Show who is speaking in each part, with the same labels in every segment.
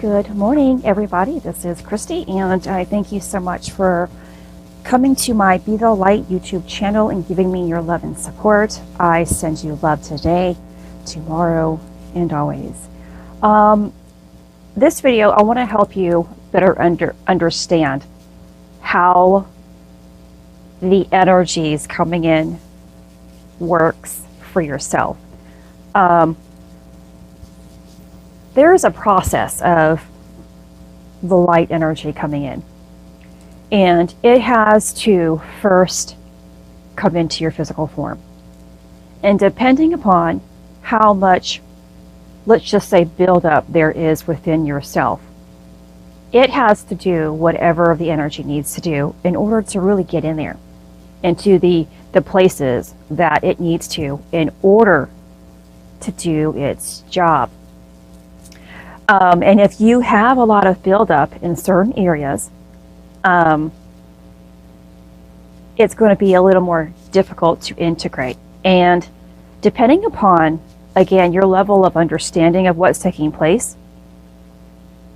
Speaker 1: Good morning, everybody. This is Christy, and I thank you so much for coming to my Be the Light YouTube channel and giving me your love and support. I send you love today, tomorrow, and always. This video, I want to help you better understand how the energies coming in works for yourself. There is a process of the light energy coming in, and it has to first come into your physical form. And depending upon how much, let's just say, buildup there is within yourself, it has to do whatever the energy needs to do in order to really get in there into the places that it needs to in order to do its job. And if you have a lot of buildup in certain areas, it's going to be a little more difficult to integrate. And depending upon, again, your level of understanding of what's taking place,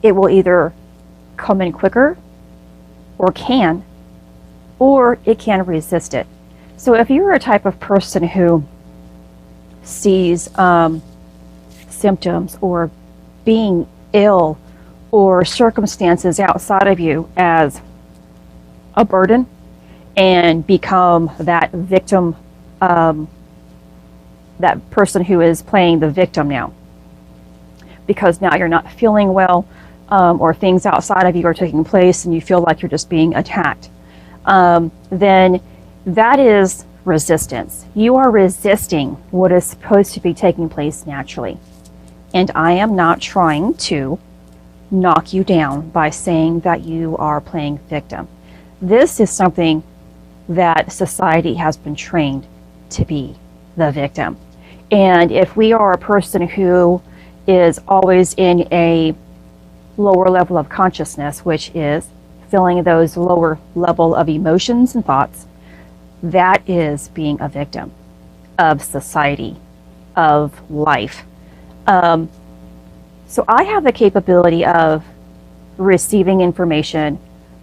Speaker 1: it will either come in quicker or it can resist it. So if you're a type of person who sees symptoms or being ill or circumstances outside of you as a burden and become that victim, that person who is playing the victim now, because now you're not feeling well, or things outside of you are taking place and you feel like you're just being attacked, then that is resistance. You are resisting what is supposed to be taking place naturally. And I am not trying to knock you down by saying that you are playing victim. This is something that society has been trained to be the victim. And if we are a person who is always in a lower level of consciousness, which is feeling those lower level of emotions and thoughts, that is being a victim of society, of life. So I have the capability of receiving information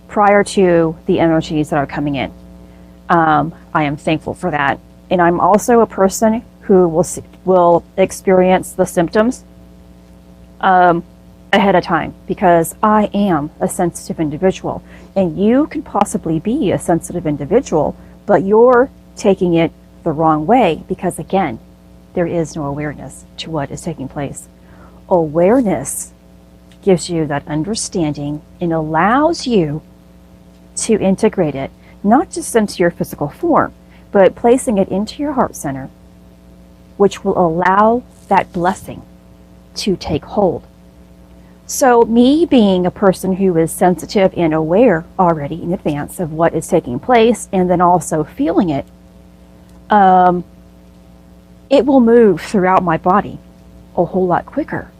Speaker 1: prior to the energies that are coming in. I am thankful for that. And I'm also a person who will experience the symptoms ahead of time, because I am a sensitive individual. And you can possibly be a sensitive individual, but you're taking it the wrong way because, again, there is no awareness to what is taking place. Awareness gives you that understanding and allows you to integrate it, not just into your physical form, but placing it into your heart center, which will allow that blessing to take hold. So me being a person who is sensitive and aware already in advance of what is taking place, and then also feeling it, it will move throughout my body a whole lot quicker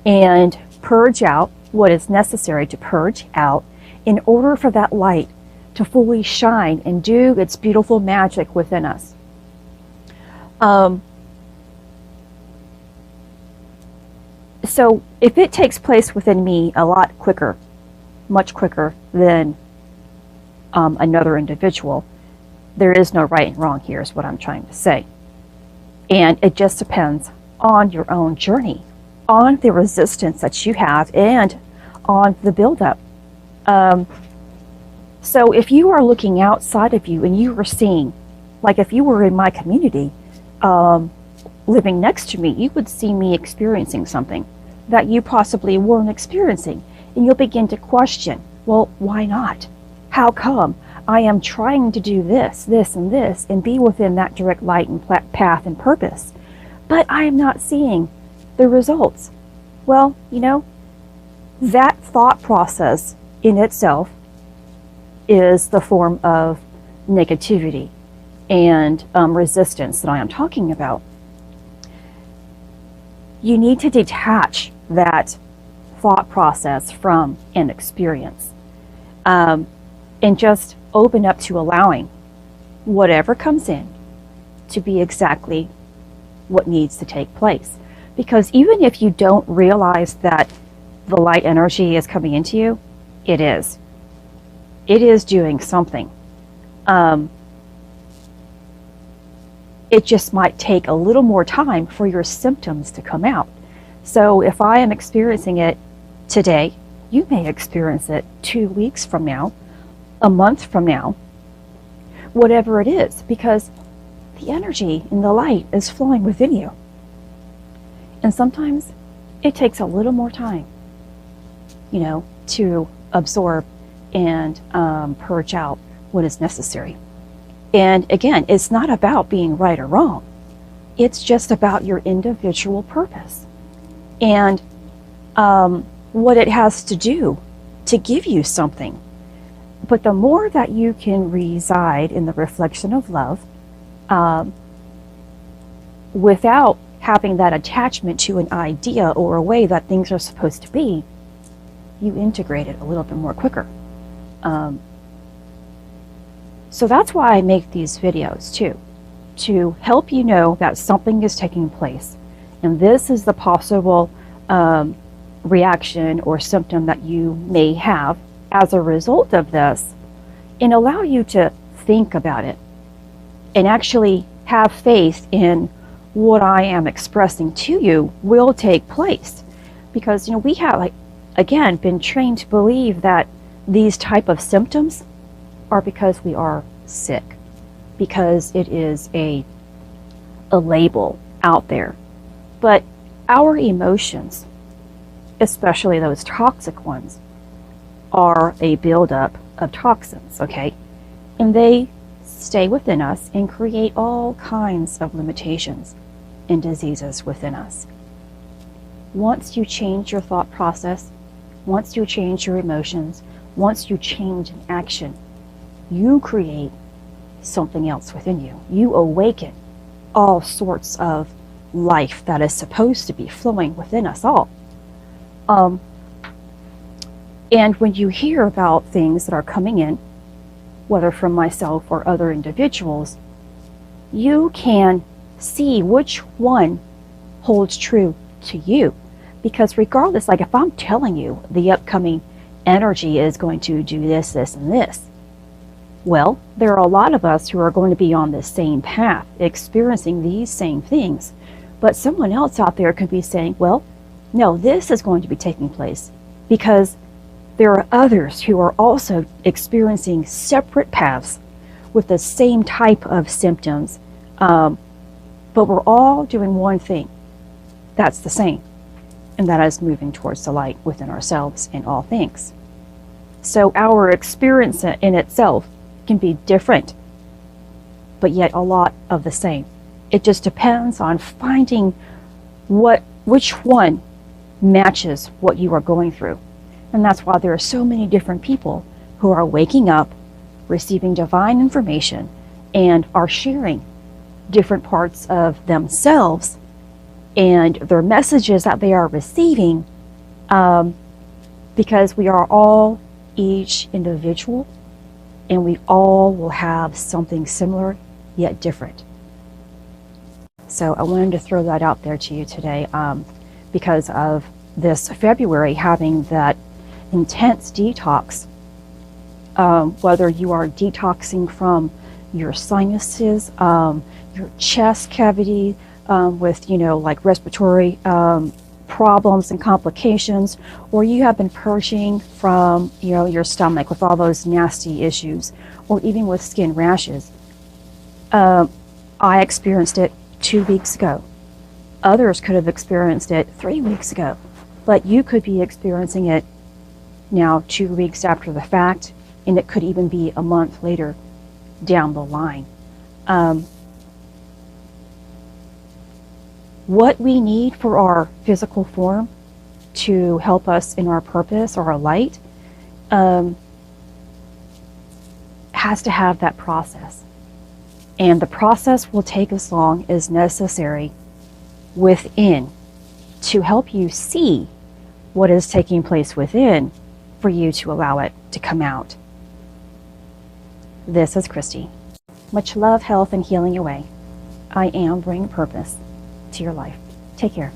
Speaker 1: and purge out what is necessary to purge out in order for that light to fully shine and do its beautiful magic within us. So if it takes place within me a lot quicker, much quicker than another individual, there is no right and wrong here, is what I'm trying to say. And it just depends on your own journey, on the resistance that you have, and on the buildup. So if you are looking outside of you and you are seeing, like if you were in my community, living next to me, you would see me experiencing something that you possibly weren't experiencing. And you'll begin to question, well, why not? How come I am trying to do this, this, and this, and be within that direct light and path and purpose, but I am not seeing the results? Well, you know, that thought process in itself is the form of negativity and resistance that I am talking about. You need to detach that thought process from an experience, and just open up to allowing whatever comes in to be exactly what needs to take place. Because even if you don't realize that the light energy is coming into you, it is. It is doing something. It just might take a little more time for your symptoms to come out. So if I am experiencing it today, you may experience it 2 weeks from now, a month from now, whatever it is, because the energy in the light is flowing within you. And sometimes it takes a little more time, to absorb and purge out what is necessary. And again, it's not about being right or wrong. It's just about your individual purpose and what it has to do to give you something. But the more that you can reside in the reflection of love, without having that attachment to an idea or a way that things are supposed to be, you integrate it a little bit more quicker. So that's why I make these videos too, to help you know that something is taking place. And this is the possible reaction or symptom that you may have as a result of this, and allow you to think about it and actually have faith in what I am expressing to you will take place. Because we have, again, been trained to believe that these type of symptoms are because we are sick, because it is a label out there. But our emotions, especially those toxic ones, are a buildup of toxins, okay? And they stay within us and create all kinds of limitations and diseases within us. Once you change your thought process, once you change your emotions, once you change an action, you create something else within you. You awaken all sorts of life that is supposed to be flowing within us all. And when you hear about things that are coming in, whether from myself or other individuals, you can see which one holds true to you. Because regardless, if I'm telling you the upcoming energy is going to do this, this, and this, well, there are a lot of us who are going to be on the same path, experiencing these same things. But someone else out there could be saying, well, no, this is going to be taking place because there are others who are also experiencing separate paths with the same type of symptoms. But we're all doing one thing that's the same, and that is moving towards the light within ourselves in all things. So our experience in itself can be different, but yet a lot of the same. It just depends on finding which one matches what you are going through. And that's why there are so many different people who are waking up, receiving divine information, and are sharing different parts of themselves and their messages that they are receiving, because we are all each individual, and we all will have something similar yet different. So I wanted to throw that out there to you today, because of this February having that intense detox, whether you are detoxing from your sinuses, your chest cavity, with respiratory problems and complications, or you have been purging from your stomach with all those nasty issues, or even with skin rashes. I experienced it 2 weeks ago. Others could have experienced it 3 weeks ago, but you could be experiencing it now 2 weeks after the fact, and it could even be a month later down the line. What we need for our physical form to help us in our purpose or our light has to have that process. And the process will take as long as necessary within to help you see what is taking place within for you to allow it to come out. This is Christy. Much love, health, and healing away. I am bringing purpose to your life. Take care.